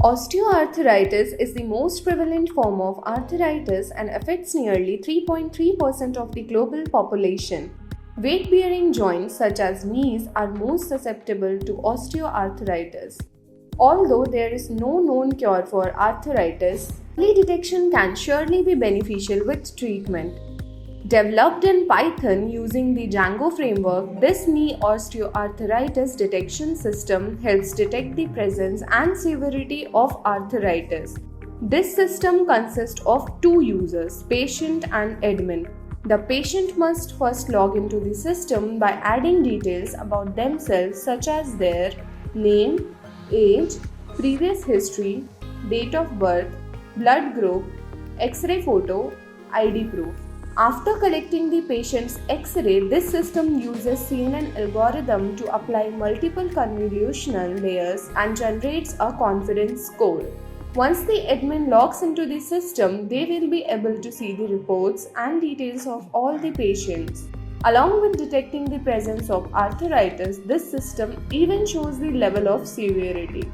Osteoarthritis is the most prevalent form of arthritis and affects nearly 3.3% of the global population. Weight-bearing joints such as knees are most susceptible to osteoarthritis. Although there is no known cure for arthritis, early detection can surely be beneficial with treatment. Developed in Python using the DJANGO framework, this knee osteoarthritis detection system helps detect the presence and severity of arthritis. This system consists of two users, patient and admin. The patient must first log into the system by adding details about themselves such as their name, age, previous history, date of birth, blood group, X-ray photo, ID proof. After collecting the patient's X-ray, this system uses CNN algorithm to apply multiple convolutional layers and generates a confidence score. Once the admin logs into the system, they will be able to see the reports and details of all the patients. Along with detecting the presence of arthritis, this system even shows the level of severity.